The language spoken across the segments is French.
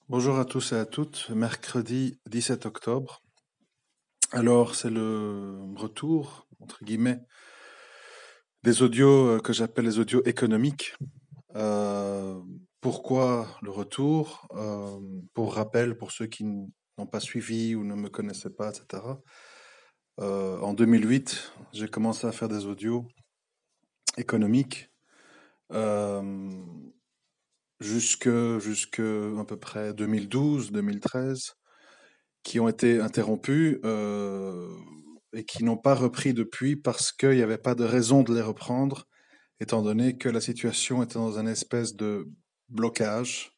Bonjour à tous et à toutes, mercredi 17 octobre. Alors, c'est le retour, entre guillemets, des audios que j'appelle les audios économiques. Euh, Pourquoi le retour? Pour rappel, pour ceux qui n'ont pas suivi ou ne me connaissaient pas, etc. En 2008, j'ai commencé à faire des audios économiques euh, jusque à peu près 2012, 2013. Qui ont été interrompus et qui n'ont pas repris depuis parce qu'il n'y avait pas de raison de les reprendre, étant donné que la situation était dans une espèce de blocage,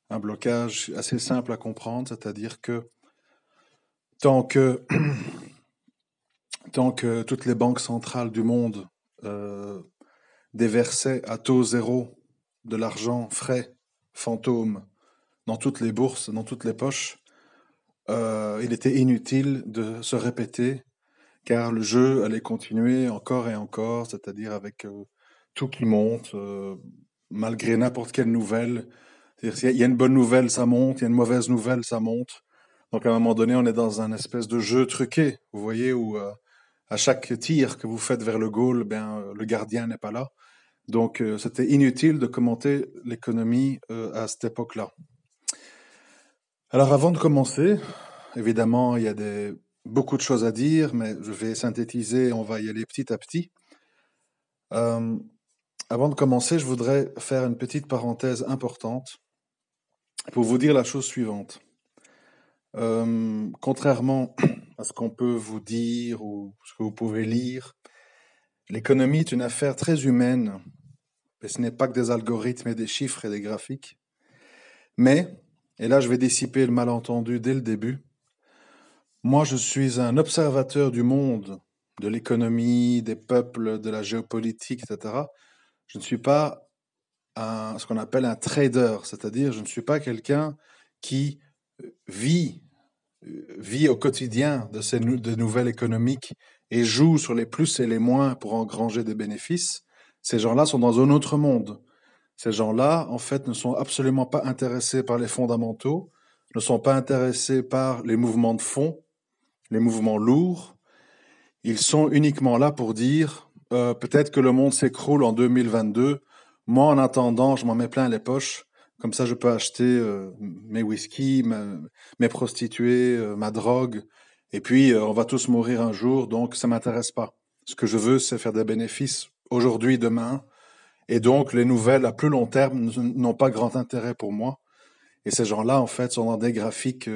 un blocage assez simple à comprendre, c'est-à-dire que tant que, tant que toutes les banques centrales du monde euh, déversaient à taux zéro de l'argent frais, fantôme, dans toutes les bourses, dans toutes les poches, il était inutile de se répéter car le jeu allait continuer encore et encore, c'est-à-dire avec tout qui monte, malgré n'importe quelle nouvelle. C'est-à-dire, s'il y a une bonne nouvelle, ça monte, il y a une mauvaise nouvelle, ça monte. Donc à un moment donné, on est dans un espèce de jeu truqué, vous voyez, où à chaque tir que vous faites vers le goal, ben, le gardien n'est pas là. Donc c'était inutile de commenter l'économie à cette époque-là. Alors avant de commencer, évidemment, il y a beaucoup de choses à dire, mais je vais synthétiser, on va y aller petit à petit. Euh, Avant de commencer, je voudrais faire une petite parenthèse importante pour vous dire la chose suivante. Contrairement à ce qu'on peut vous dire ou ce que vous pouvez lire, l'économie est une affaire très humaine, et ce n'est pas que des algorithmes et des chiffres et des graphiques. Mais, et là je vais dissiper le malentendu dès le début, moi je suis un observateur du monde, de l'économie, des peuples, de la géopolitique, etc. Je ne suis pas ce qu'on appelle un trader, c'est-à-dire je ne suis pas quelqu'un qui vit, vit au quotidien de nouvelles économiques et joue sur les plus et les moins pour engranger des bénéfices. Ces gens-là sont dans un autre monde. Ces gens-là, en fait, ne sont absolument pas intéressés par les fondamentaux, ne sont pas intéressés par les mouvements de fond, les mouvements lourds. Ils sont uniquement là pour dire peut-être que le monde s'écroule en 2022. Moi, en attendant, je m'en mets plein les poches. Comme ça, je peux acheter mes whisky, mes prostituées, ma drogue. Et puis, on va tous mourir un jour, donc ça m'intéresse pas. Ce que je veux, c'est faire des bénéfices aujourd'hui, demain. Et donc, les nouvelles à plus long terme n'ont pas grand intérêt pour moi. Et ces gens-là, en fait, sont dans des graphiques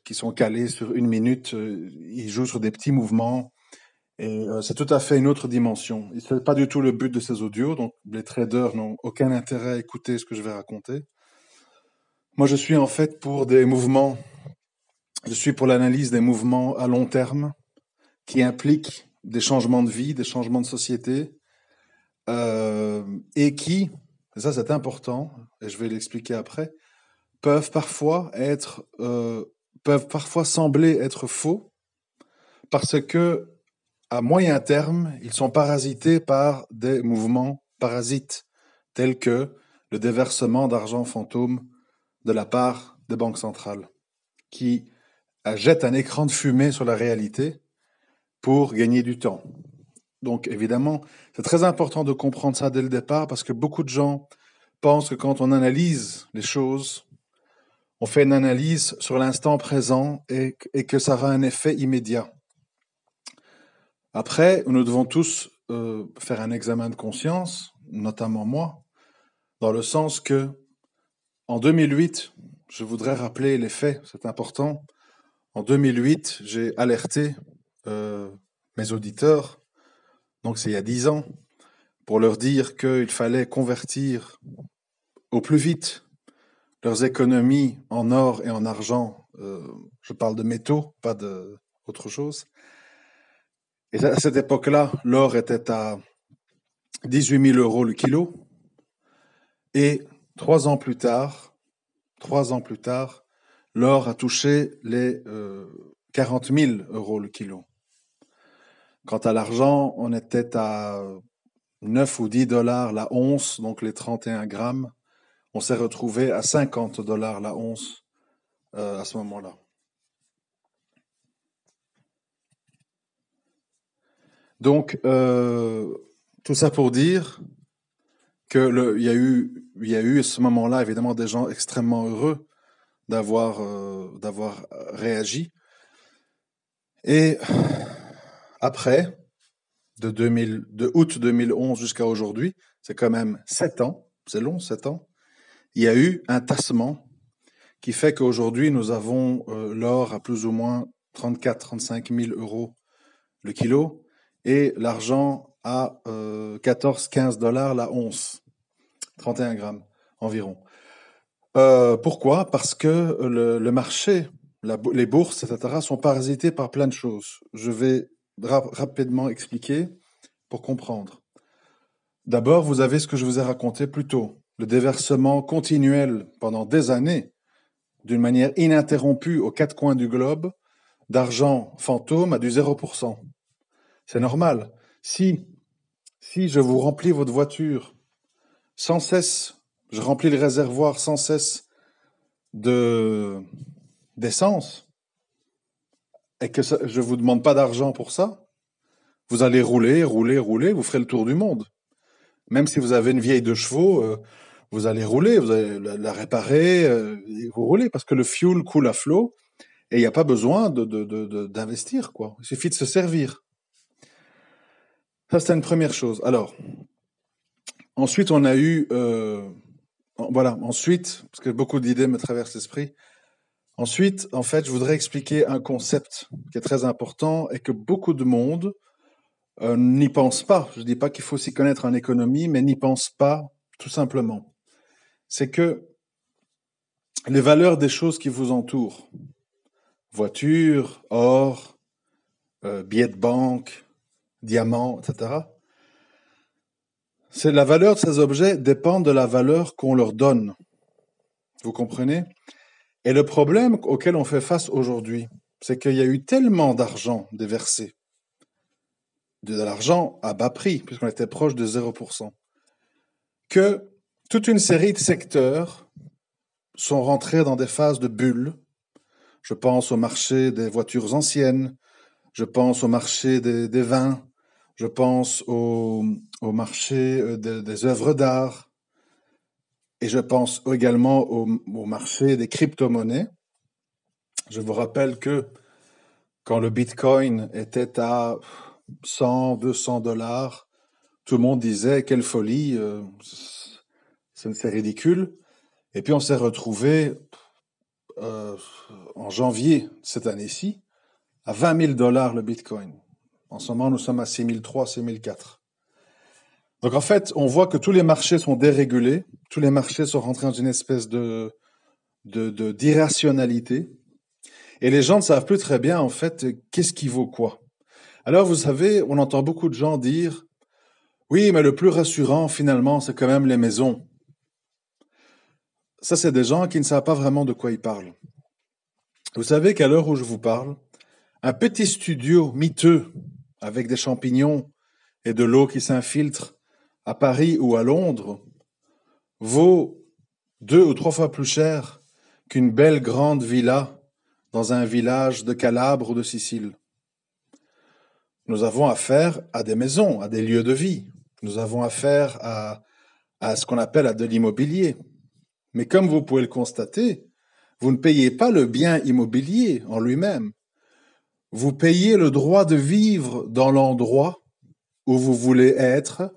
qui sont calés sur une minute. Ils jouent sur des petits mouvements. Et c'est tout à fait une autre dimension. Et c'est pas du tout le but de ces audios, donc les traders n'ont aucun intérêt à écouter ce que je vais raconter. Moi, je suis en fait pour des mouvements, je suis pour l'analyse des mouvements à long terme qui impliquent des changements de vie, des changements de société, euh, et qui, et ça c'est important, et je vais l'expliquer après, peuvent parfois être, peuvent parfois sembler être faux parce que à moyen terme, ils sont parasités par des mouvements parasites, tels que le déversement d'argent fantôme de la part des banques centrales, qui jettent un écran de fumée sur la réalité pour gagner du temps. Donc évidemment, c'est très important de comprendre ça dès le départ, parce que beaucoup de gens pensent que quand on analyse les choses, on fait une analyse sur l'instant présent et que ça aura un effet immédiat. Après, nous devons tous faire un examen de conscience, notamment moi, dans le sens que en 2008, je voudrais rappeler les faits, c'est important. En 2008, j'ai alerté euh, mes auditeurs, donc c'est il y a 10 ans, pour leur dire qu'il fallait convertir au plus vite leurs économies en or et en argent. Je parle de métaux, pas d'autre chose. Et à cette époque-là, l'or était à 18 000 euros le kilo. Et 3 ans plus tard, l'or a touché les 40 000 euros le kilo. Quant à l'argent, on était à 9 ou 10 dollars la once, donc les 31 grammes. on s'est retrouvé à 50 dollars la once à ce moment-là. Donc, tout ça pour dire que il y a eu à ce moment-là évidemment des gens extrêmement heureux d'avoir réagi. Et après, de août 2011 jusqu'à aujourd'hui, c'est quand même 7 ans, c'est long, 7 ans, il y a eu un tassement qui fait qu'aujourd'hui, nous avons l'or à plus ou moins 34-35 000 euros le kilo et l'argent à 14-15 dollars la once, 31 grammes environ. Pourquoi? Parce que le marché, les bourses, etc., sont parasités par plein de choses. Je vais rapidement expliquer pour comprendre. D'abord, vous avez ce que je vous ai raconté plus tôt, le déversement continuel pendant des années, d'une manière ininterrompue aux quatre coins du globe, d'argent fantôme à du 0%. C'est normal. Si je vous remplis votre voiture sans cesse, je remplis le réservoir sans cesse d'essence, et que je ne vous demande pas d'argent pour ça, vous allez rouler, vous ferez le tour du monde. Même si vous avez une vieille de chevaux, vous allez rouler, vous allez la réparer, et vous roulez, parce que le fuel coule à flot, et il n'y a pas besoin d'investir, quoi. Il suffit de se servir. Ça, c'était une première chose. Alors, ensuite, on a eu... voilà, ensuite, parce que beaucoup d'idées me traversent l'esprit, ensuite, en fait, je voudrais expliquer un concept qui est très important et que beaucoup de monde n'y pense pas. Je ne dis pas qu'il faut s'y connaître en économie, mais n'y pense pas tout simplement. C'est que les valeurs des choses qui vous entourent, voiture, or, billets de banque, diamants, etc., c'est la valeur de ces objets dépend de la valeur qu'on leur donne. Vous comprenez? Et le problème auquel on fait face aujourd'hui, c'est qu'il y a eu tellement d'argent déversé, de l'argent à bas prix, puisqu'on était proche de 0%, que toute une série de secteurs sont rentrés dans des phases de bulles. Je pense au marché des voitures anciennes, je pense au marché des vins, je pense au marché des œuvres d'art, et je pense également au marché des crypto-monnaies. Je vous rappelle que quand le Bitcoin était à 100, 200 dollars, tout le monde disait quelle folie, c'est ridicule. Et puis on s'est retrouvé en janvier cette année-ci à 20 000 dollars le Bitcoin. En ce moment, nous sommes à 6 300, 6 400. Donc en fait, on voit que tous les marchés sont dérégulés, tous les marchés sont rentrés dans une espèce d'irrationalité, et les gens ne savent plus très bien en fait qu'est-ce qui vaut quoi. Alors vous savez, on entend beaucoup de gens dire oui, mais le plus rassurant finalement, c'est quand même les maisons. Ça, c'est des gens qui ne savent pas vraiment de quoi ils parlent. Vous savez qu'à l'heure où je vous parle, un petit studio miteux avec des champignons et de l'eau qui s'infiltre à Paris ou à Londres vaut 2 ou 3 fois plus cher qu'une belle grande villa dans un village de Calabre ou de Sicile. Nous avons affaire à des maisons, à des lieux de vie. Nous avons affaire à ce qu'on appelle à de l'immobilier. Mais comme vous pouvez le constater, vous ne payez pas le bien immobilier en lui-même. Vous payez le droit de vivre dans l'endroit où vous voulez être,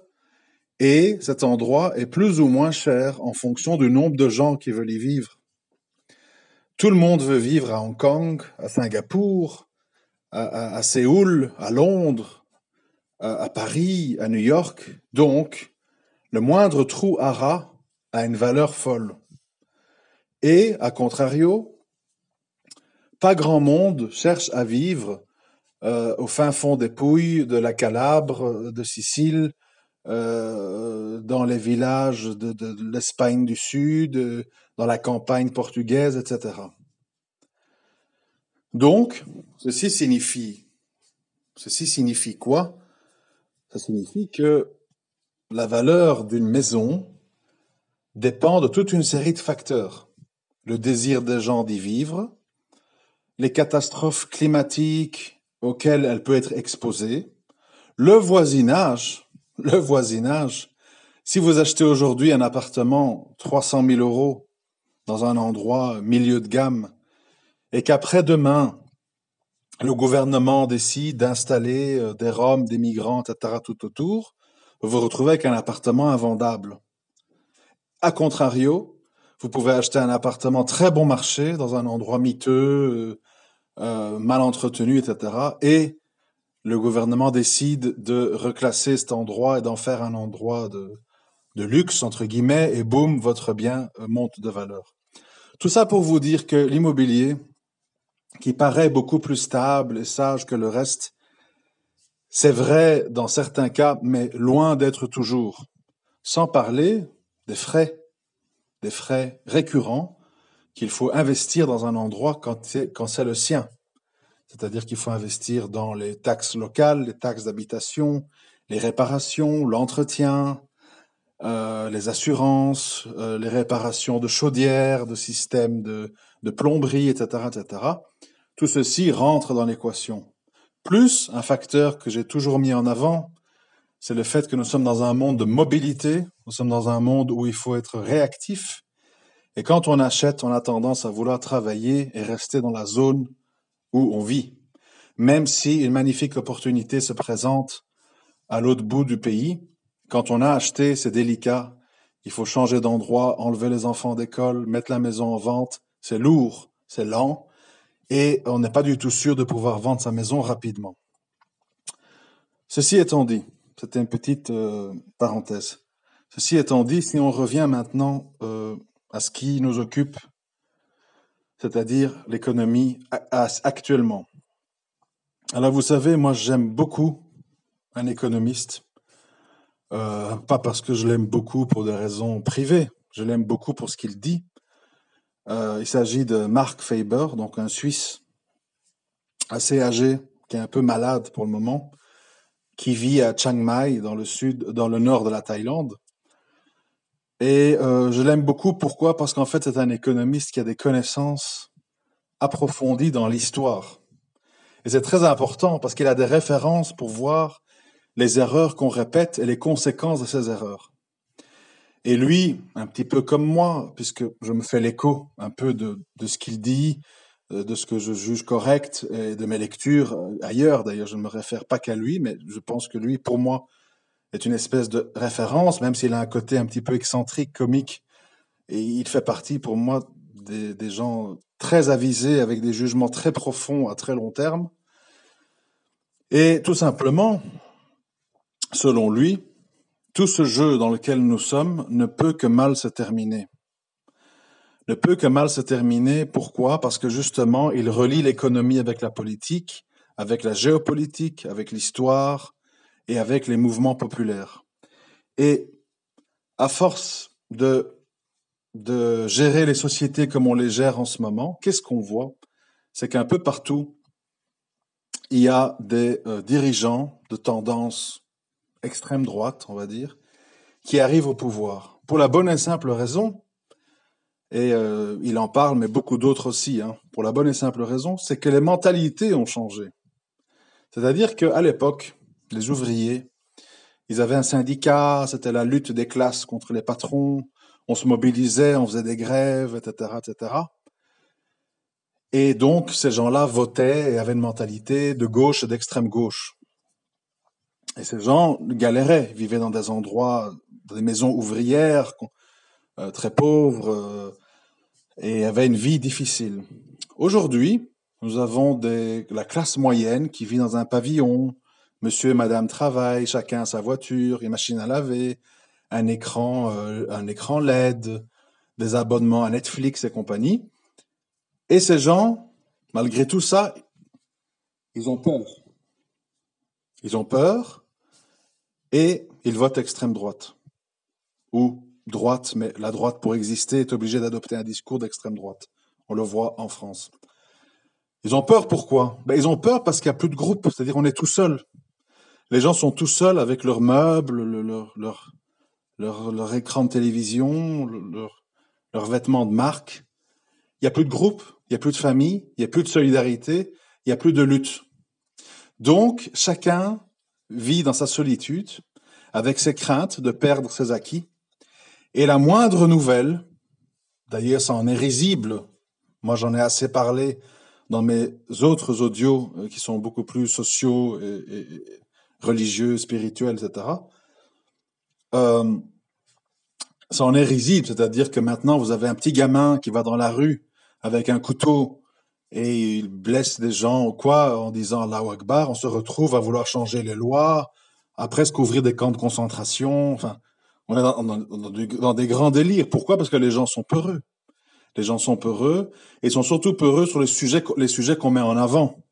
et cet endroit est plus ou moins cher en fonction du nombre de gens qui veulent y vivre. Tout le monde veut vivre à Hong Kong, à Singapour, à Séoul, à Londres, à Paris, à New York. Donc, le moindre trou à rat a une valeur folle. Et, à contrario, pas grand monde cherche à vivre au fin fond des Pouilles, de la Calabre, de Sicile, dans les villages de l'Espagne du Sud, dans la campagne portugaise, etc. Donc, ceci signifie quoi? Ça signifie que la valeur d'une maison dépend de toute une série de facteurs. Le désir des gens d'y vivre, les catastrophes climatiques auxquelles elle peut être exposée, le voisinage. Si vous achetez aujourd'hui un appartement 300 000 euros dans un endroit milieu de gamme et qu'après-demain, le gouvernement décide d'installer des Roms, des migrants, etc. tout autour, vous vous retrouvez avec un appartement invendable. A contrario, vous pouvez acheter un appartement très bon marché dans un endroit miteux, mal entretenu, etc. Et le gouvernement décide de reclasser cet endroit et d'en faire un endroit de luxe, entre guillemets, et boum, votre bien monte de valeur. Tout ça pour vous dire que l'immobilier, qui paraît beaucoup plus stable et sage que le reste, c'est vrai dans certains cas, mais loin d'être toujours. Sans parler des frais récurrents qu'il faut investir dans un endroit quand c'est le sien. C'est-à-dire qu'il faut investir dans les taxes locales, les taxes d'habitation, les réparations, l'entretien, les assurances, les réparations de chaudières, de systèmes de plomberie, etc., etc. Tout ceci rentre dans l'équation. Plus un facteur que j'ai toujours mis en avant, c'est le fait que nous sommes dans un monde de mobilité, nous sommes dans un monde où il faut être réactif. Et quand on achète, on a tendance à vouloir travailler et rester dans la zone où on vit. Même si une magnifique opportunité se présente à l'autre bout du pays, quand on a acheté, c'est délicat. Il faut changer d'endroit, enlever les enfants d'école, mettre la maison en vente. C'est lourd, c'est lent. Et on n'est pas du tout sûr de pouvoir vendre sa maison rapidement. Ceci étant dit, c'était une petite parenthèse. Ceci étant dit, si on revient maintenant à ce qui nous occupe, c'est-à-dire l'économie actuellement. Alors vous savez, moi j'aime beaucoup un économiste, pas parce que je l'aime beaucoup pour des raisons privées, je l'aime beaucoup pour ce qu'il dit. Il s'agit de Mark Faber, donc un Suisse assez âgé, qui est un peu malade pour le moment, qui vit à Chiang Mai, dans le nord de la Thaïlande. Et je l'aime beaucoup, pourquoi? Parce qu'en fait, c'est un économiste qui a des connaissances approfondies dans l'histoire. Et c'est très important parce qu'il a des références pour voir les erreurs qu'on répète et les conséquences de ces erreurs. Et lui, un petit peu comme moi, puisque je me fais l'écho un peu de ce qu'il dit, de ce que je juge correct et de mes lectures ailleurs. D'ailleurs, je ne me réfère pas qu'à lui, mais je pense que lui, pour moi, est une espèce de référence, même s'il a un côté un petit peu excentrique, comique. Et il fait partie, pour moi, des gens très avisés, avec des jugements très profonds à très long terme. Et tout simplement, selon lui, tout ce jeu dans lequel nous sommes ne peut que mal se terminer. Ne peut que mal se terminer. Pourquoi? Parce que justement, il relie l'économie avec la politique, avec la géopolitique, avec l'histoire et avec les mouvements populaires. Et à force de gérer les sociétés comme on les gère en ce moment, qu'est-ce qu'on voit? C'est qu'un peu partout, il y a des dirigeants de tendance extrême droite, on va dire, qui arrivent au pouvoir. Pour la bonne et simple raison, et il en parle, mais beaucoup d'autres aussi, pour la bonne et simple raison, c'est que les mentalités ont changé. C'est-à-dire qu'à l'époque, les ouvriers, ils avaient un syndicat, c'était la lutte des classes contre les patrons, on se mobilisait, on faisait des grèves, etc., etc. Et donc, ces gens-là votaient et avaient une mentalité de gauche et d'extrême gauche. Et ces gens galéraient, vivaient dans des endroits, dans des maisons ouvrières, très pauvres, et avaient une vie difficile. Aujourd'hui, nous avons la classe moyenne qui vit dans un pavillon, monsieur et madame travaillent, chacun a sa voiture, une machine à laver, un écran LED, des abonnements à Netflix et compagnie. Et ces gens, malgré tout ça, ils ont peur. Ils ont peur et ils votent extrême droite. Ou droite, mais la droite, pour exister, est obligée d'adopter un discours d'extrême droite. On le voit en France. Ils ont peur pourquoi? Ils ont peur parce qu'il n'y a plus de groupe, c'est-à-dire on est tout seul. Les gens sont tout seuls avec leurs meubles, leur écran de télévision, leurs vêtements de marque. Il n'y a plus de groupe, il n'y a plus de famille, il n'y a plus de solidarité, il n'y a plus de lutte. Donc, chacun vit dans sa solitude, avec ses craintes de perdre ses acquis. Et la moindre nouvelle, d'ailleurs ça en est risible, moi j'en ai assez parlé dans mes autres audios qui sont beaucoup plus sociaux et religieux, spirituels, etc. Ça en est risible, c'est-à-dire que maintenant vous avez un petit gamin qui va dans la rue avec un couteau et il blesse des gens ou quoi en disant Allahu Akbar, on se retrouve à vouloir changer les lois, à presque ouvrir des camps de concentration, enfin, on est dans des grands délires. Pourquoi? Parce que les gens sont peureux. Les gens sont peureux et sont surtout peureux sur les sujets qu'on met en avant.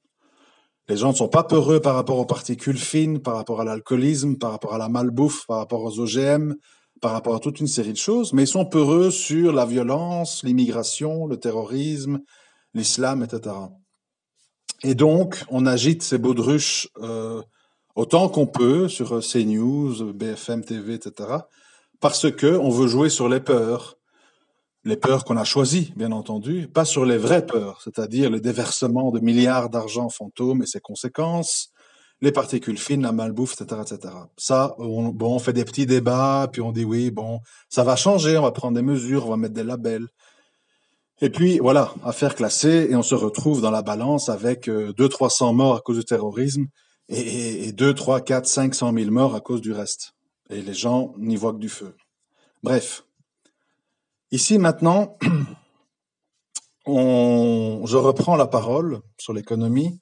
Les gens ne sont pas peureux par rapport aux particules fines, par rapport à l'alcoolisme, par rapport à la malbouffe, par rapport aux OGM, par rapport à toute une série de choses, mais ils sont peureux sur la violence, l'immigration, le terrorisme, l'islam, etc. Et donc, on agite ces baudruches autant qu'on peut sur CNews, BFM TV, etc. Parce que on veut jouer sur les peurs qu'on a choisies, bien entendu, pas sur les vraies peurs, c'est-à-dire le déversement de milliards d'argent fantômes et ses conséquences, les particules fines, la malbouffe, etc., etc. Ça, on fait des petits débats, puis on dit oui, bon, ça va changer, on va prendre des mesures, on va mettre des labels. Et puis, voilà, affaire classée, et on se retrouve dans la balance avec 200-300 morts à cause du terrorisme et 2, 3, 4, 500 000 morts à cause du reste. Et les gens n'y voient que du feu. Bref. Ici, maintenant, je reprends la parole sur l'économie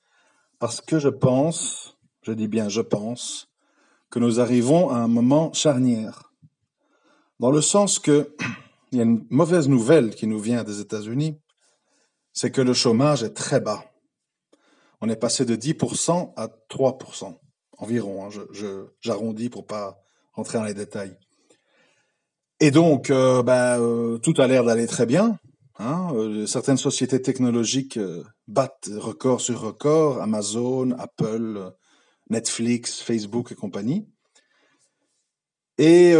parce que je dis bien je pense, que nous arrivons à un moment charnière. Dans le sens que il y a une mauvaise nouvelle qui nous vient des États-Unis, c'est que le chômage est très bas. On est passé de 10% à 3%, environ. J'arrondis pour pas rentrer dans les détails. Et donc, tout a l'air d'aller très bien. Certaines sociétés technologiques battent record sur record, Amazon, Apple, Netflix, Facebook et compagnie. Et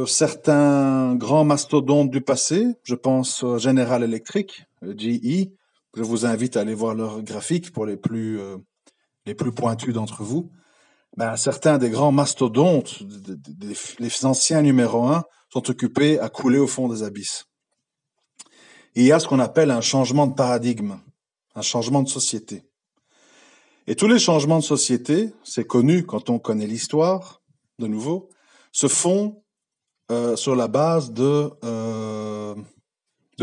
certains grands mastodontes du passé, je pense General Electric, GE, je vous invite à aller voir leurs graphiques pour les plus pointus d'entre vous. Certains des grands mastodontes, les anciens numéro 1, sont occupés à couler au fond des abysses. Et il y a ce qu'on appelle un changement de paradigme, un changement de société. Et tous les changements de société, c'est connu quand on connaît l'histoire, de nouveau, se font sur la base de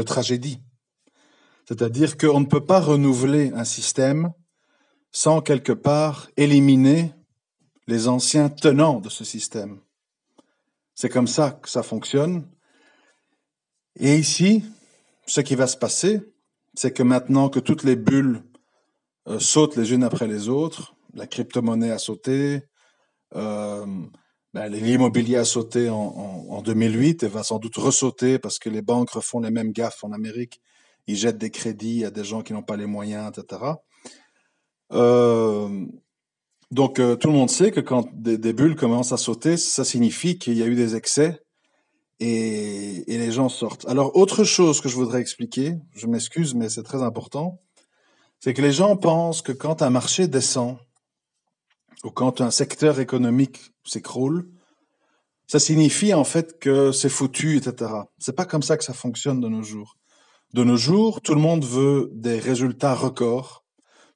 tragédies. C'est-à-dire qu'on ne peut pas renouveler un système sans quelque part éliminer les anciens tenants de ce système. C'est comme ça que ça fonctionne. Et ici, ce qui va se passer, c'est que maintenant que toutes les bulles sautent les unes après les autres, la crypto-monnaie a sauté, l'immobilier a sauté en 2008 et va sans doute ressauter parce que les banques refont les mêmes gaffes en Amérique. Ils jettent des crédits à des gens qui n'ont pas les moyens, etc. Donc, tout le monde sait que quand des bulles commencent à sauter, ça signifie qu'il y a eu des excès et les gens sortent. Alors, autre chose que je voudrais expliquer, je m'excuse, mais c'est très important, c'est que les gens pensent que quand un marché descend ou quand un secteur économique s'écroule, ça signifie en fait que c'est foutu, etc. C'est pas comme ça que ça fonctionne de nos jours. De nos jours, tout le monde veut des résultats records.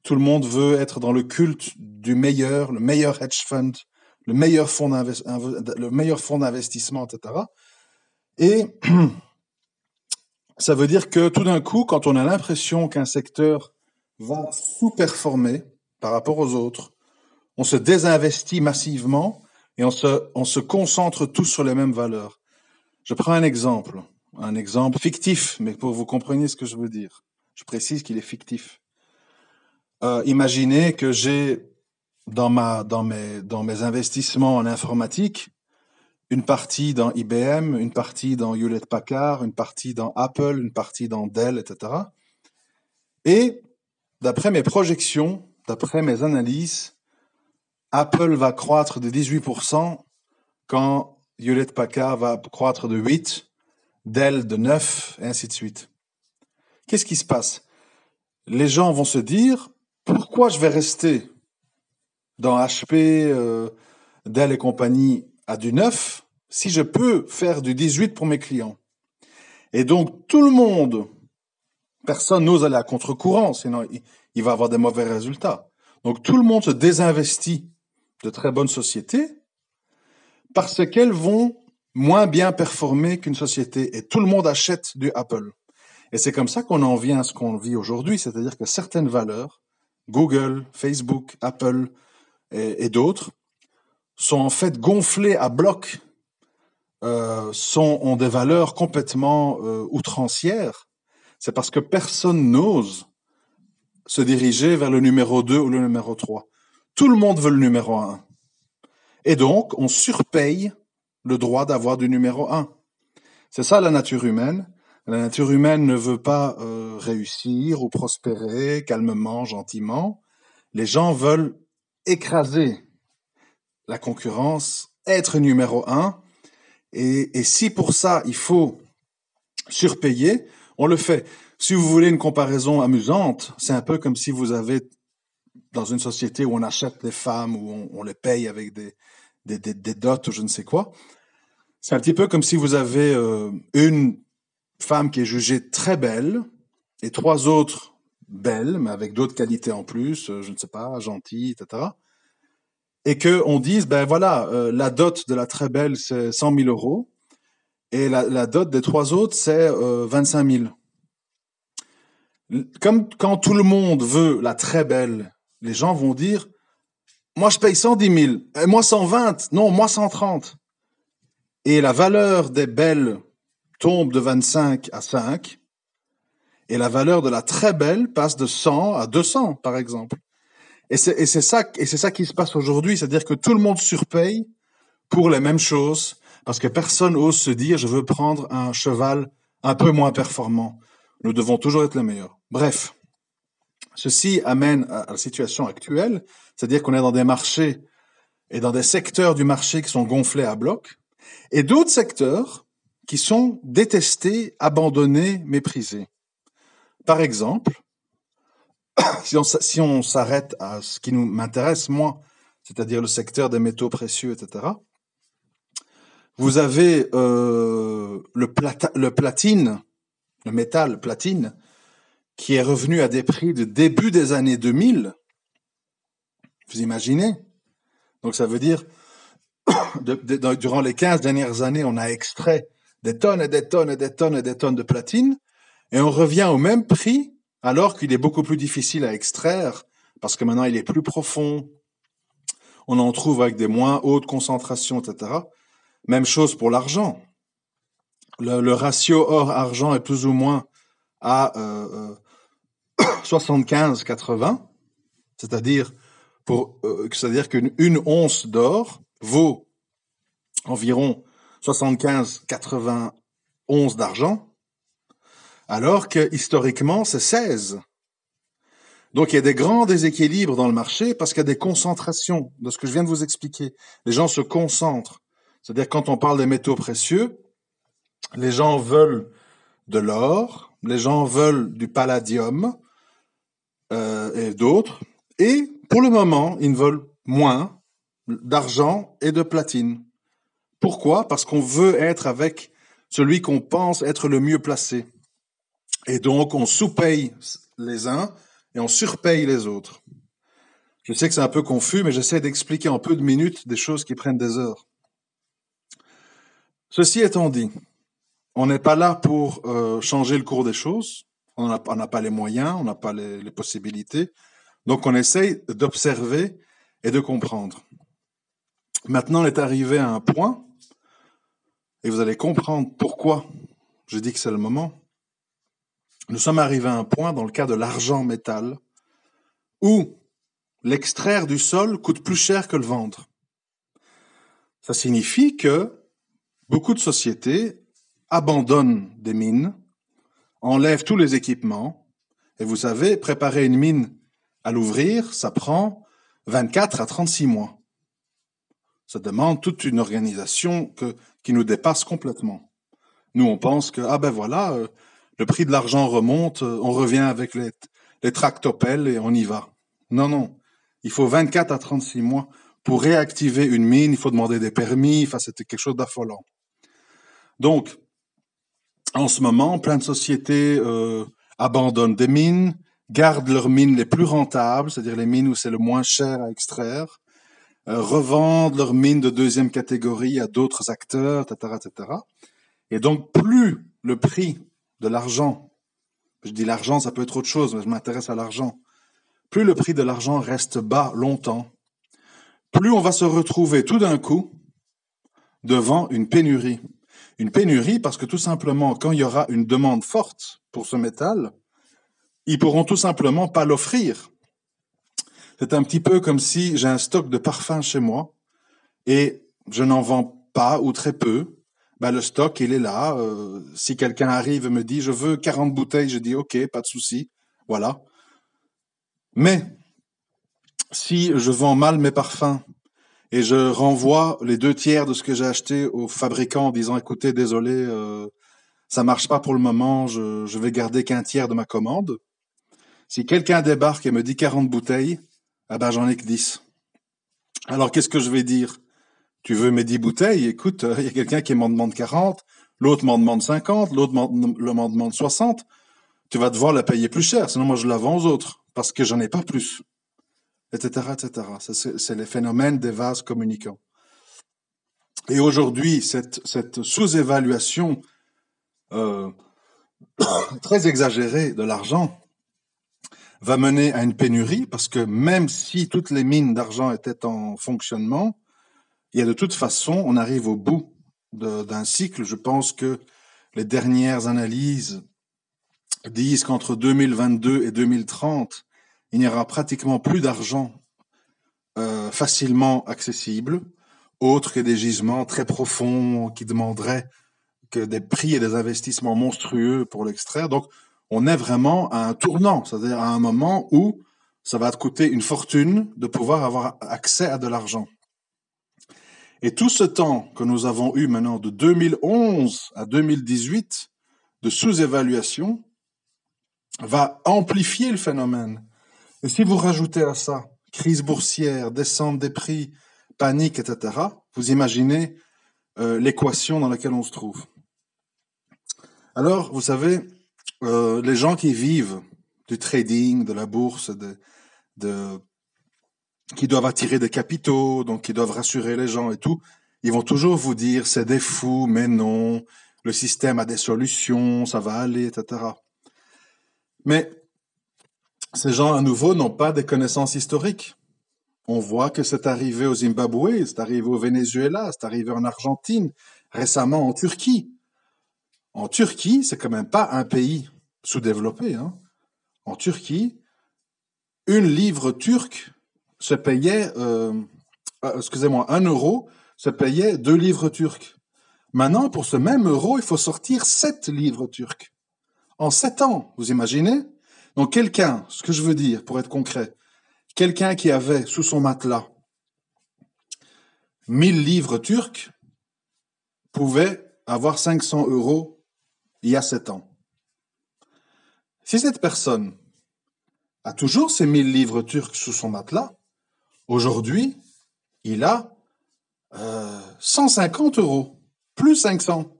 Tout le monde veut être dans le culte du meilleur, le meilleur hedge fund, le meilleur fonds d'investissement, etc. Et ça veut dire que tout d'un coup, quand on a l'impression qu'un secteur va sous-performer par rapport aux autres, on se désinvestit massivement et on se concentre tous sur les mêmes valeurs. Je prends un exemple fictif, mais pour que vous compreniez ce que je veux dire. Je précise qu'il est fictif. Imaginez que j'ai dans mes investissements en informatique une partie dans IBM, une partie dans Hewlett-Packard, une partie dans Apple, une partie dans Dell, etc. Et d'après mes projections, d'après mes analyses, Apple va croître de 18% quand Hewlett-Packard va croître de 8, Dell de 9, et ainsi de suite. Qu'est-ce qui se passe? Les gens vont se dire, pourquoi je vais rester dans HP, Dell et compagnie à du 9 si je peux faire du 18 pour mes clients? Et donc, tout le monde, personne n'ose aller à contre-courant, sinon il va avoir des mauvais résultats. Donc, tout le monde se désinvestit de très bonnes sociétés parce qu'elles vont moins bien performer qu'une société. Et tout le monde achète du Apple. Et c'est comme ça qu'on en vient à ce qu'on vit aujourd'hui, c'est-à-dire que certaines valeurs, Google, Facebook, Apple et d'autres, sont en fait gonflées à bloc, ont des valeurs complètement outrancières. C'est parce que personne n'ose se diriger vers le numéro 2 ou le numéro 3. Tout le monde veut le numéro 1. Et donc, on surpaye le droit d'avoir du numéro 1. C'est ça la nature humaine. La nature humaine ne veut pas réussir ou prospérer calmement, gentiment. Les gens veulent écraser la concurrence, être numéro 1. Et si pour ça, il faut surpayer, on le fait. Si vous voulez une comparaison amusante, c'est un peu comme si vous avez, dans une société où on achète des femmes, où on les paye avec des dots ou je ne sais quoi, c'est un petit peu comme si vous avez une femme qui est jugée très belle et 3 autres belles, mais avec d'autres qualités en plus, je ne sais pas, gentilles, etc. Et qu'on dise, ben voilà, la dot de la très belle, c'est 100 000 euros, et la dot des 3 autres, c'est 25 000. Comme quand tout le monde veut la très belle, les gens vont dire, moi je paye 110 000, et moi 120, non, moi 130. Et la valeur des belles tombe de 25 à 5, et la valeur de la très belle passe de 100 à 200, par exemple. Et c'est ça qui se passe aujourd'hui, c'est-à-dire que tout le monde surpaye pour les mêmes choses, parce que personne ose se dire, je veux prendre un cheval un peu moins performant. Nous devons toujours être les meilleurs. Bref, ceci amène à la situation actuelle, c'est-à-dire qu'on est dans des marchés et dans des secteurs du marché qui sont gonflés à bloc, et d'autres secteurs qui sont détestés, abandonnés, méprisés. Par exemple, si on s'arrête à ce qui m'intéresse, moi, c'est-à-dire le secteur des métaux précieux, etc., vous avez le platine, le métal platine, qui est revenu à des prix de début des années 2000. Vous imaginez? Donc ça veut dire, durant les 15 dernières années, on a extrait des tonnes et des tonnes et des tonnes et des tonnes de platine, et on revient au même prix, alors qu'il est beaucoup plus difficile à extraire, parce que maintenant il est plus profond, on en trouve avec des moins hautes concentrations, etc. Même chose pour l'argent. Le ratio or-argent est plus ou moins à 75-80, c'est-à-dire qu'une once d'or vaut environ 75-80 onces d'argent, alors que historiquement c'est 16. Donc il y a des grands déséquilibres dans le marché parce qu'il y a des concentrations de ce que je viens de vous expliquer. Les gens se concentrent. C'est-à-dire quand on parle des métaux précieux, les gens veulent de l'or, les gens veulent du palladium et d'autres. Et pour le moment, ils veulent moins d'argent et de platine. Pourquoi? Parce qu'on veut être avec celui qu'on pense être le mieux placé. Et donc, on sous-paye les uns et on surpaye les autres. Je sais que c'est un peu confus, mais j'essaie d'expliquer en peu de minutes des choses qui prennent des heures. Ceci étant dit, on n'est pas là pour changer le cours des choses. On n'a pas les moyens, on n'a pas les possibilités. Donc, on essaye d'observer et de comprendre. Maintenant, on est arrivé à un point, et vous allez comprendre pourquoi je dis que c'est le moment. Nous sommes arrivés à un point, dans le cas de l'argent métal, où l'extraire du sol coûte plus cher que le vendre. Ça signifie que beaucoup de sociétés abandonnent des mines, enlèvent tous les équipements, et vous savez, préparer une mine à l'ouvrir, ça prend 24 à 36 mois. Ça demande toute une organisation qui nous dépasse complètement. Nous, on pense que, ah ben voilà, le prix de l'argent remonte, on revient avec les tractopelles et on y va. Non, non. Il faut 24 à 36 mois pour réactiver une mine. Il faut demander des permis. Enfin, c'était quelque chose d'affolant. Donc, en ce moment, plein de sociétés abandonnent des mines, gardent leurs mines les plus rentables, c'est-à-dire les mines où c'est le moins cher à extraire, revendent leurs mines de deuxième catégorie à d'autres acteurs, etc., etc. Et donc, plus le prix de l'argent, je dis l'argent, ça peut être autre chose, mais je m'intéresse à l'argent, plus le prix de l'argent reste bas longtemps, plus on va se retrouver tout d'un coup devant une pénurie. Une pénurie parce que tout simplement, quand il y aura une demande forte pour ce métal, ils pourront tout simplement pas l'offrir. C'est un petit peu comme si j'ai un stock de parfums chez moi et je n'en vends pas ou très peu. Ben, le stock, il est là. Si quelqu'un arrive et me dit, je veux 40 bouteilles, je dis, OK, pas de souci. Voilà. Mais si je vends mal mes parfums et je renvoie les 2 tiers de ce que j'ai acheté au fabricant en disant, écoutez, désolé, ça marche pas pour le moment, je vais garder qu'1 tiers de ma commande. Si quelqu'un débarque et me dit 40 bouteilles, ah ben j'en ai que 10. Alors qu'est-ce que je vais dire? Tu veux mes 10 bouteilles? Écoute, il y a quelqu'un qui m'en demande 40, l'autre m'en demande 50, l'autre m'en demande 60. Tu vas devoir la payer plus cher, sinon moi je la vends aux autres, parce que j'en ai pas plus, etc., etc. C'est les phénomènes des vases communicants. Et aujourd'hui, cette sous-évaluation très exagérée de l'argent va mener à une pénurie, parce que même si toutes les mines d'argent étaient en fonctionnement, il y a de toute façon, on arrive au bout d'un cycle. Je pense que les dernières analyses disent qu'entre 2022 et 2030, il n'y aura pratiquement plus d'argent facilement accessible, autre que des gisements très profonds qui demanderaient que des prix et des investissements monstrueux pour l'extraire. Donc, on est vraiment à un tournant, c'est-à-dire à un moment où ça va te coûter une fortune de pouvoir avoir accès à de l'argent. Et tout ce temps que nous avons eu maintenant de 2011 à 2018 de sous-évaluation va amplifier le phénomène. Et si vous rajoutez à ça crise boursière, descente des prix, panique, etc., vous imaginez l'équation dans laquelle on se trouve. Alors, vous savez, les gens qui vivent du trading, de la bourse, qui doivent attirer des capitaux, donc qui doivent rassurer les gens et tout, ils vont toujours vous dire c'est des fous, mais non, le système a des solutions, ça va aller, etc. Mais ces gens, à nouveau, n'ont pas des connaissances historiques. On voit que c'est arrivé au Zimbabwe, c'est arrivé au Venezuela, c'est arrivé en Argentine, récemment en Turquie. En Turquie, c'est quand même pas un pays sous-développé, hein. En Turquie, une livre turque se payait, excusez-moi, 1 euro se payait 2 livres turcs. Maintenant, pour ce même euro, il faut sortir 7 livres turcs. En 7 ans, vous imaginez? Donc quelqu'un, ce que je veux dire, pour être concret, quelqu'un qui avait sous son matelas 1000 livres turcs pouvait avoir 500 euros il y a 7 ans. Si cette personne a toujours ces 1000 livres turcs sous son matelas, aujourd'hui, il a 150 euros, plus 500.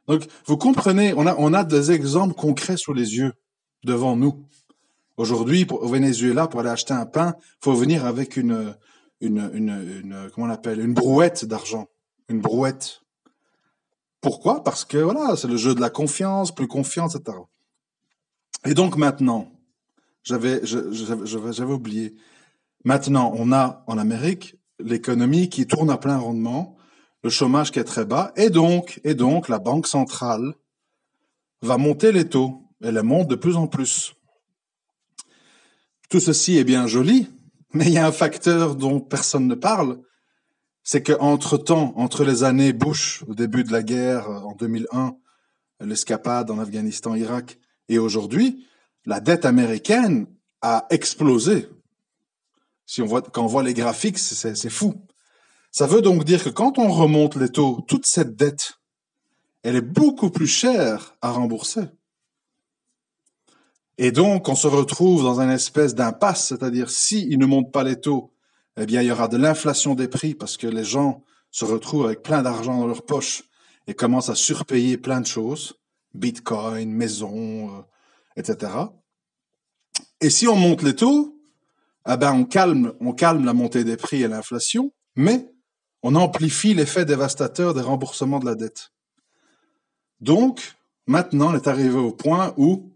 Donc, vous comprenez, on a des exemples concrets sous les yeux, devant nous. Aujourd'hui, au Venezuela, pour aller acheter un pain, il faut venir avec comment on appelle, une brouette d'argent. Une brouette. Pourquoi? Parce que, voilà, c'est le jeu de la confiance, plus confiance, etc. Et donc maintenant, j'avais oublié. Maintenant, on a en Amérique l'économie qui tourne à plein rendement, le chômage qui est très bas, et donc la Banque centrale va monter les taux. Elle les monte de plus en plus. Tout ceci est bien joli, mais il y a un facteur dont personne ne parle, c'est qu'entre-temps, entre les années Bush, au début de la guerre en 2001, l'escapade en Afghanistan, Irak, et aujourd'hui, la dette américaine a explosé. Quand on voit les graphiques, c'est fou. Ça veut donc dire que quand on remonte les taux, toute cette dette, elle est beaucoup plus chère à rembourser. Et donc, on se retrouve dans une espèce d'impasse, c'est-à-dire s'ils ne montent pas les taux, eh bien, il y aura de l'inflation des prix parce que les gens se retrouvent avec plein d'argent dans leur poche et commencent à surpayer plein de choses, Bitcoin, maison, etc. Et si on monte les taux, eh ben, on calme la montée des prix et l'inflation, mais on amplifie l'effet dévastateur des remboursements de la dette. Donc, maintenant, on est arrivé au point où,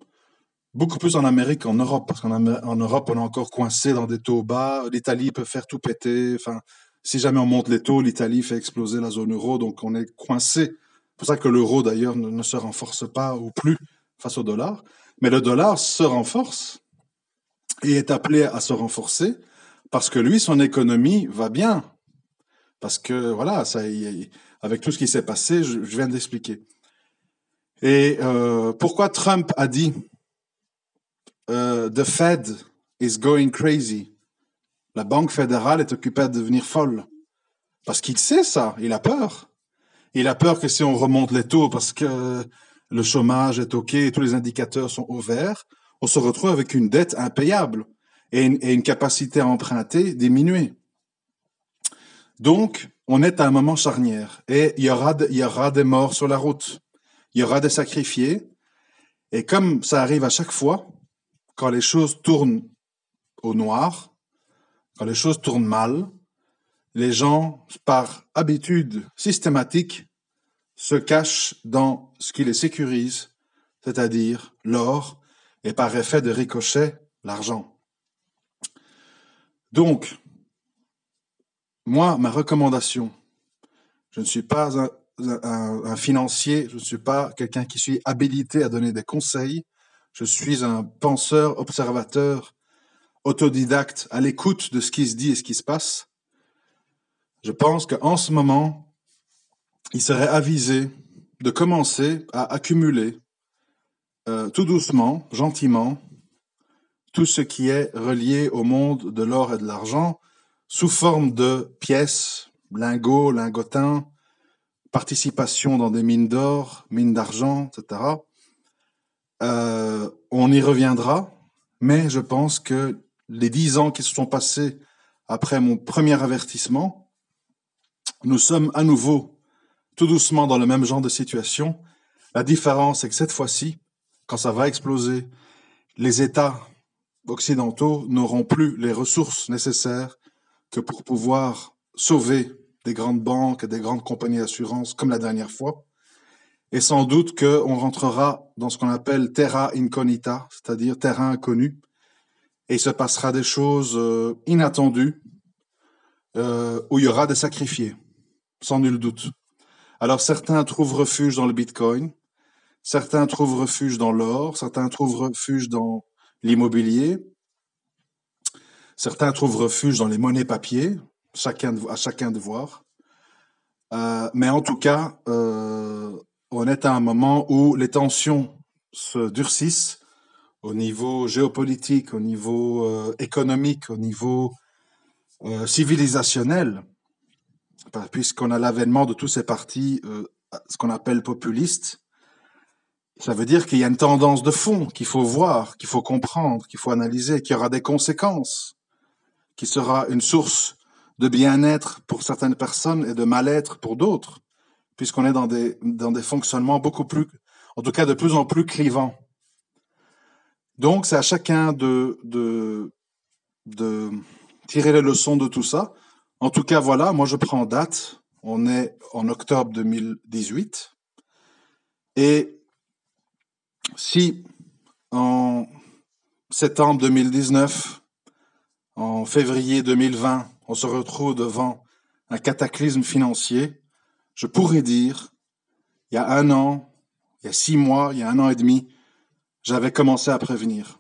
beaucoup plus en Amérique qu'en Europe, parce qu'en Europe, on est encore coincé dans des taux bas. L'Italie peut faire tout péter. Enfin, si jamais on monte les taux, l'Italie fait exploser la zone euro, donc on est coincé. C'est pour ça que l'euro, d'ailleurs, ne se renforce pas ou plus face au dollar. Mais le dollar se renforce et est appelé à se renforcer parce que lui, son économie va bien. Parce que, voilà, avec tout ce qui s'est passé, je viens d'expliquer. Et pourquoi Trump a dit The Fed is going crazy. La Banque fédérale est occupée à devenir folle. Parce qu'il sait ça, il a peur. Il a peur que si on remonte les taux parce que le chômage est OK et tous les indicateurs sont au vert, on se retrouve avec une dette impayable et une capacité à emprunter diminuée. Donc, on est à un moment charnière et il y aura des morts sur la route. Il y aura des sacrifiés. Et comme ça arrive à chaque fois, quand les choses tournent au noir, quand les choses tournent mal, les gens, par habitude systématique, se cachent dans ce qui les sécurise, c'est-à-dire l'or, et par effet de ricochet, l'argent. Donc, moi, ma recommandation, je ne suis pas un financier, je ne suis pas quelqu'un qui suis habilité à donner des conseils, je suis un penseur, observateur, autodidacte, à l'écoute de ce qui se dit et ce qui se passe. Je pense qu'en ce moment, il serait avisé de commencer à accumuler tout doucement, gentiment, tout ce qui est relié au monde de l'or et de l'argent sous forme de pièces, lingots, lingotins, participation dans des mines d'or, mines d'argent, etc. On y reviendra, mais je pense que les 10 ans qui se sont passés après mon premier avertissement, nous sommes à nouveau tout doucement dans le même genre de situation. La différence, c'est que cette fois-ci, quand ça va exploser, les États occidentaux n'auront plus les ressources nécessaires que pour pouvoir sauver des grandes banques et des grandes compagnies d'assurance comme la dernière fois. Et sans doute qu'on rentrera dans ce qu'on appelle terra incognita, c'est-à-dire terrain inconnu, et il se passera des choses inattendues où il y aura des sacrifiés, sans nul doute. Alors certains trouvent refuge dans le Bitcoin, certains trouvent refuge dans l'or, certains trouvent refuge dans l'immobilier, certains trouvent refuge dans les monnaies papier, à chacun de voir. Mais en tout cas, on est à un moment où les tensions se durcissent au niveau géopolitique, au niveau économique, au niveau civilisationnel, puisqu'on a l'avènement de tous ces partis, ce qu'on appelle populistes. Ça veut dire qu'il y a une tendance de fond qu'il faut voir, qu'il faut comprendre, qu'il faut analyser, qu'il y aura des conséquences, qui sera une source de bien-être pour certaines personnes et de mal-être pour d'autres, puisqu'on est dans des fonctionnements beaucoup plus, en tout cas de plus en plus clivants. Donc, c'est à chacun de tirer les leçons de tout ça. En tout cas, voilà, moi je prends date. On est en octobre 2018. Et si en septembre 2019, en février 2020, on se retrouve devant un cataclysme financier, je pourrais dire, il y a 1 an, il y a 6 mois, il y a 1 an et demi, j'avais commencé à prévenir.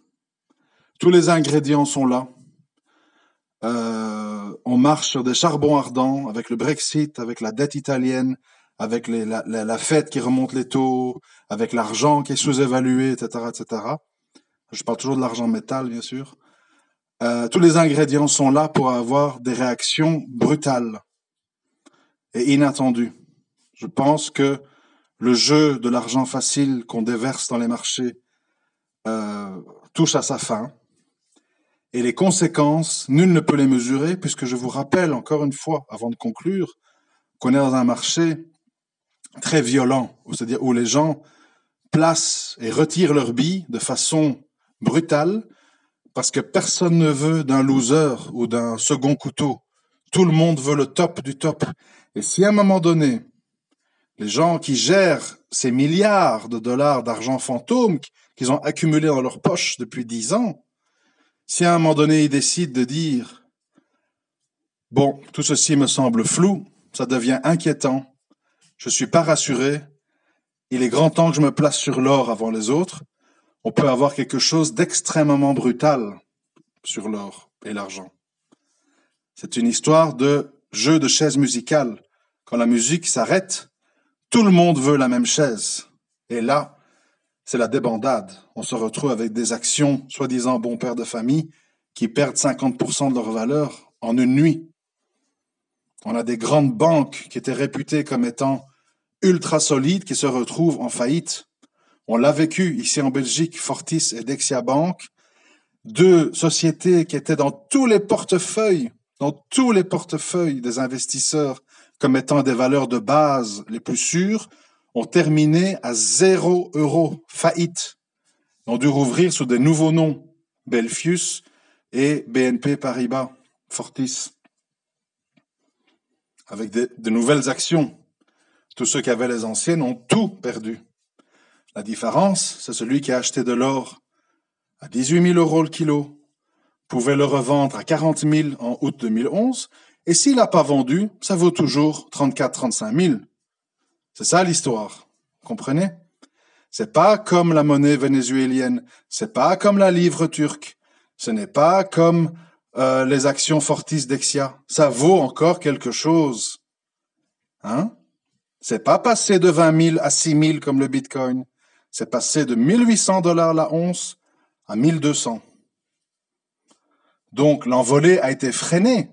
Tous les ingrédients sont là. On marche sur des charbons ardents avec le Brexit, avec la dette italienne, avec la Fed qui remonte les taux, avec l'argent qui est sous-évalué, etc., etc. Je parle toujours de l'argent métal, bien sûr. Tous les ingrédients sont là pour avoir des réactions brutales. et inattendu. Je pense que le jeu de l'argent facile qu'on déverse dans les marchés touche à sa fin. Et les conséquences, nul ne peut les mesurer, puisque je vous rappelle encore une fois, avant de conclure, qu'on est dans un marché très violent, c'est-à-dire où les gens placent et retirent leurs billes de façon brutale, parce que personne ne veut d'un loser ou d'un second couteau. Tout le monde veut le top du top. Et si à un moment donné, les gens qui gèrent ces milliards de dollars d'argent fantôme qu'ils ont accumulés dans leur poche depuis 10 ans, si à un moment donné ils décident de dire « Bon, tout ceci me semble flou, ça devient inquiétant, je ne suis pas rassuré, il est grand temps que je me place sur l'or avant les autres », on peut avoir quelque chose d'extrêmement brutal sur l'or et l'argent. C'est une histoire de jeu de chaises musicales. Quand la musique s'arrête, tout le monde veut la même chaise. Et là, c'est la débandade. On se retrouve avec des actions, soi-disant bons pères de famille, qui perdent 50% de leur valeur en une nuit. On a des grandes banques qui étaient réputées comme étant ultra solides qui se retrouvent en faillite. On l'a vécu ici en Belgique, Fortis et Dexia Bank, deux sociétés qui étaient dans tous les portefeuilles des investisseurs comme étant des valeurs de base les plus sûres, ont terminé à 0 €, faillite. Ont dû rouvrir sous des nouveaux noms, Belfius et BNP Paribas, Fortis, avec de nouvelles actions. Tous ceux qui avaient les anciennes ont tout perdu. La différence, c'est celui qui a acheté de l'or à 18 000 € le kilo, pouvait le revendre à 40 000 en août 2011, et s'il n'a pas vendu, ça vaut toujours 34-35 000. C'est ça l'histoire, comprenez? C'est pas comme la monnaie vénézuélienne, c'est pas comme la livre turque, ce n'est pas comme les actions Fortis Dexia. Ça vaut encore quelque chose. Hein? C'est pas passé de 20 000 à 6 000 comme le Bitcoin. C'est passé de 1 800 $ la once à 1 200. Donc l'envolée a été freinée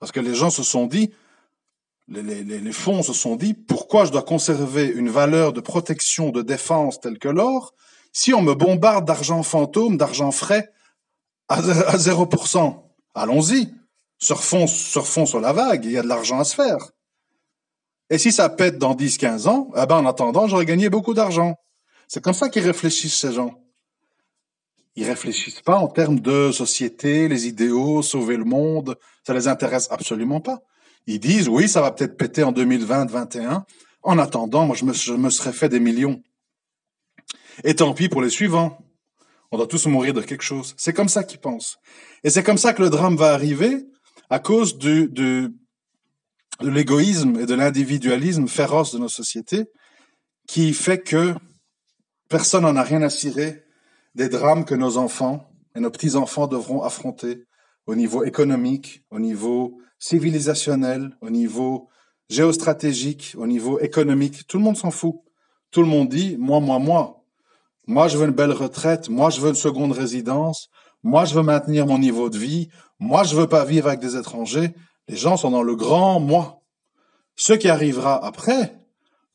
parce que les gens se sont dit, les fonds se sont dit, pourquoi je dois conserver une valeur de protection, de défense telle que l'or si on me bombarde d'argent fantôme, d'argent frais à 0%? Allons-y, surfons sur la vague, il y a de l'argent à se faire. Et si ça pète dans 10-15 ans, eh ben en attendant, j'aurais gagné beaucoup d'argent. C'est comme ça qu'ils réfléchissent, ces gens. Ils réfléchissent pas en termes de société, les idéaux, sauver le monde, ça les intéresse absolument pas. Ils disent, oui, ça va peut-être péter en 2020-2021. En attendant, moi, je me serais fait des millions. Et tant pis pour les suivants. On doit tous mourir de quelque chose. C'est comme ça qu'ils pensent. Et c'est comme ça que le drame va arriver à cause de l'égoïsme et de l'individualisme féroce de nos sociétés qui fait que personne n'en a rien à cirer des drames que nos enfants et nos petits-enfants devront affronter au niveau économique, au niveau civilisationnel, au niveau géostratégique, au niveau économique. Tout le monde s'en fout. Tout le monde dit, moi. Moi, je veux une belle retraite. Moi, je veux une seconde résidence. Moi, je veux maintenir mon niveau de vie. Moi, je veux pas vivre avec des étrangers. Les gens sont dans le grand moi. Ce qui arrivera après,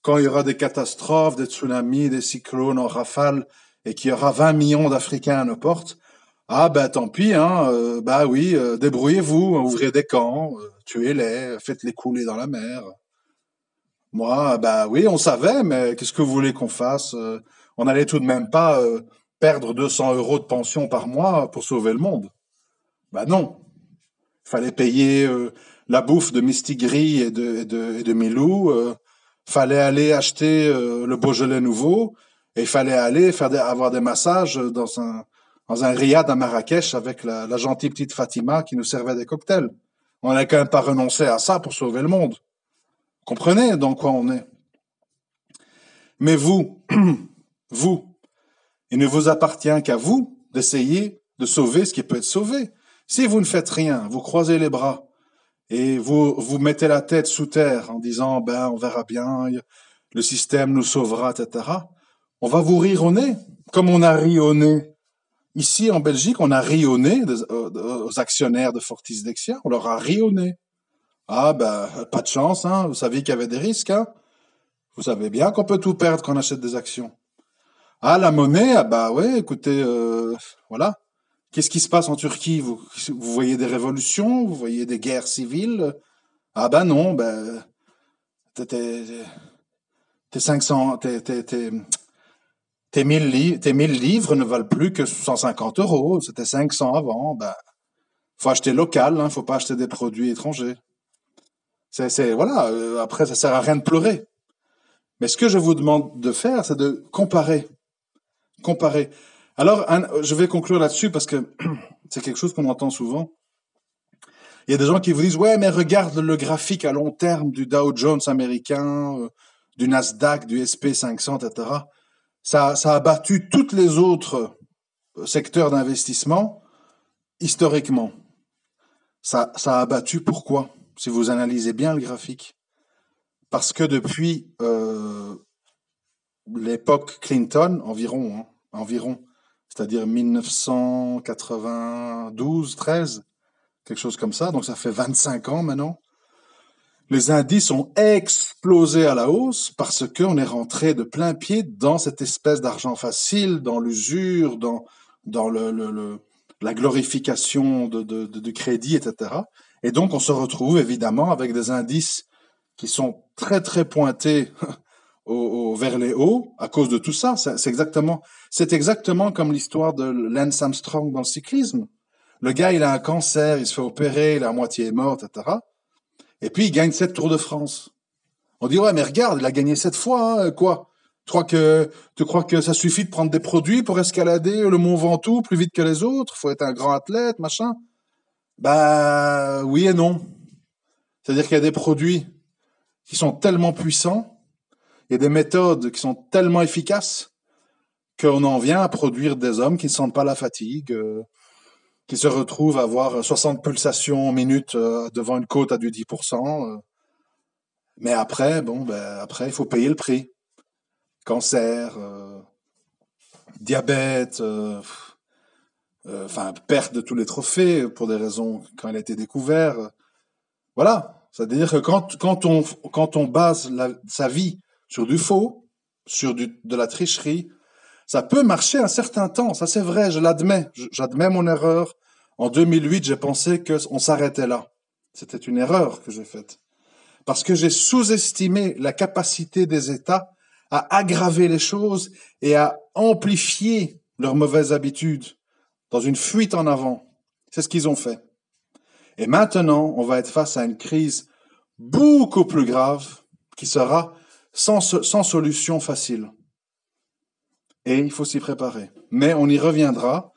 quand il y aura des catastrophes, des tsunamis, des cyclones en rafale, et qu'il y aura 20 millions d'Africains à nos portes, ah ben tant pis, oui, débrouillez-vous, ouvrez des camps, tuez-les, faites-les couler dans la mer. Moi, oui, on savait, mais qu'est-ce que vous voulez qu'on fasse? On n'allait tout de même pas perdre 200 € de pension par mois pour sauver le monde. Non. Il fallait payer la bouffe de Mistigris et de Milou. Fallait aller acheter le Beaujolais nouveau. Et il fallait aller avoir des massages dans un riad à Marrakech avec la gentille petite Fatima qui nous servait des cocktails. On n'allait quand même pas renoncer à ça pour sauver le monde. Comprenez dans quoi on est. Mais vous, il ne vous appartient qu'à vous d'essayer de sauver ce qui peut être sauvé. Si vous ne faites rien, vous croisez les bras et vous mettez la tête sous terre en disant on verra bien, le système nous sauvera, etc. On va vous rire au nez, comme on a ri au nez. Ici en Belgique, on a ri au nez aux actionnaires de Fortis Dexia, on leur a ri au nez. Ah ben, pas de chance, hein. Vous saviez qu'il y avait des risques, hein. Vous savez bien qu'on peut tout perdre quand on achète des actions. Ah, la monnaie, ah bah ouais, écoutez, voilà. Qu'est-ce qui se passe en Turquie? Vous voyez des révolutions? Vous voyez des guerres civiles? Ah bah non, ben, t'es, t'es, t'es 500, tes 1000 livres ne valent plus que 150 euros. C'était 500 avant. Ben, faut acheter local, hein, faut pas acheter des produits étrangers. Voilà, après, ça sert à rien de pleurer. Mais ce que je vous demande de faire, c'est de comparer. Comparer. Alors, je vais conclure là-dessus parce que c'est quelque chose qu'on entend souvent. Il y a des gens qui vous disent, ouais, mais regarde le graphique à long terme du Dow Jones américain, du Nasdaq, du SP 500, etc. Ça a battu tous les autres secteurs d'investissement historiquement. Ça a battu pourquoi? Si vous analysez bien le graphique. Parce que depuis l'époque Clinton, environ, c'est-à-dire 1992, 13, quelque chose comme ça, donc ça fait 25 ans maintenant, les indices ont explosé à la hausse parce qu'on est rentré de plein pied dans cette espèce d'argent facile, dans l'usure, dans la glorification du crédit, etc. Et donc on se retrouve évidemment avec des indices qui sont très très pointés vers les hauts à cause de tout ça. C'est exactement comme l'histoire de Lance Armstrong dans le cyclisme. Le gars, il a un cancer, il se fait opérer, il est à moitié mort, etc. Et puis, il gagne 7 Tours de France. On dit, ouais, mais regarde, il a gagné 7 fois, hein, quoi? Tu crois que ça suffit de prendre des produits pour escalader le Mont Ventoux plus vite que les autres? Faut être un grand athlète, machin? Bah, oui et non. C'est-à-dire qu'il y a des produits qui sont tellement puissants, il y a des méthodes qui sont tellement efficaces qu'on en vient à produire des hommes qui ne sentent pas la fatigue, qui se retrouvent à avoir 60 pulsations minutes devant une côte à du 10%. Mais après, bon, ben, après, il faut payer le prix. Cancer, diabète, enfin, perte de tous les trophées pour des raisons quand il a été découvert. Voilà. C'est-à-dire que quand on base sa vie sur du faux, de la tricherie, ça peut marcher un certain temps. Ça, c'est vrai, je l'admets. J'admets mon erreur. En 2008, j'ai pensé qu'on s'arrêtait là. C'était une erreur que j'ai faite. Parce que j'ai sous-estimé la capacité des États à aggraver les choses et à amplifier leurs mauvaises habitudes dans une fuite en avant. C'est ce qu'ils ont fait. Et maintenant, on va être face à une crise beaucoup plus grave qui sera sans solution facile. Et il faut s'y préparer. Mais on y reviendra.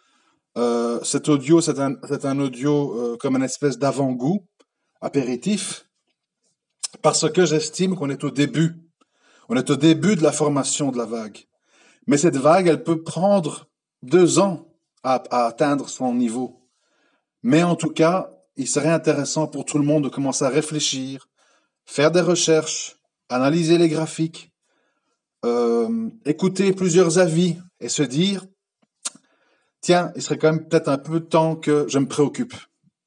Cet audio, c'est un audio comme une espèce d'avant-goût, apéritif, parce que j'estime qu'on est au début. On est au début de la formation de la vague. Mais cette vague, elle peut prendre 2 ans à atteindre son niveau. Mais en tout cas, il serait intéressant pour tout le monde de commencer à réfléchir, faire des recherches, analyser les graphiques, écouter plusieurs avis et se dire, tiens, il serait quand même peut-être un peu temps que je me préoccupe.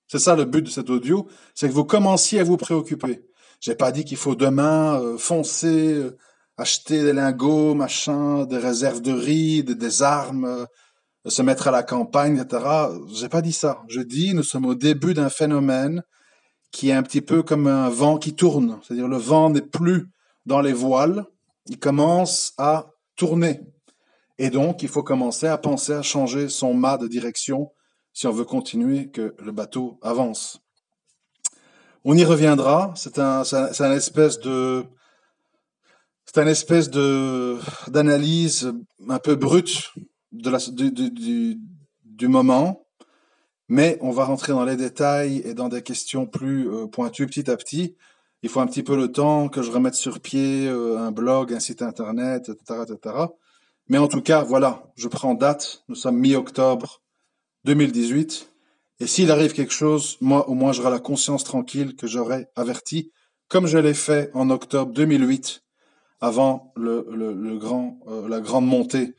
C'est ça le but de cet audio, c'est que vous commenciez à vous préoccuper. J'ai pas dit qu'il faut demain foncer, acheter des lingots, machin, des réserves de riz, des armes, se mettre à la campagne, etc. J'ai pas dit ça. Je dis, nous sommes au début d'un phénomène qui est un petit peu comme un vent qui tourne. C'est-à-dire le vent n'est plus dans les voiles, il commence à tourner. Et donc, il faut commencer à penser à changer son mât de direction si on veut continuer que le bateau avance. On y reviendra. C'est un espèce d'analyse un peu brute du moment, mais on va rentrer dans les détails et dans des questions plus pointues petit à petit. Il faut un petit peu le temps que je remette sur pied un blog, un site internet, etc., etc. Mais en tout cas, voilà, je prends date. Nous sommes mi-octobre 2018. Et s'il arrive quelque chose, moi, au moins, j'aurai la conscience tranquille que j'aurai averti, comme je l'ai fait en octobre 2008, avant la grande montée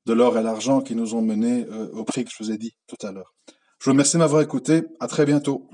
de l'or et l'argent qui nous ont menés au prix que je vous ai dit tout à l'heure. Je vous remercie de m'avoir écouté. À très bientôt.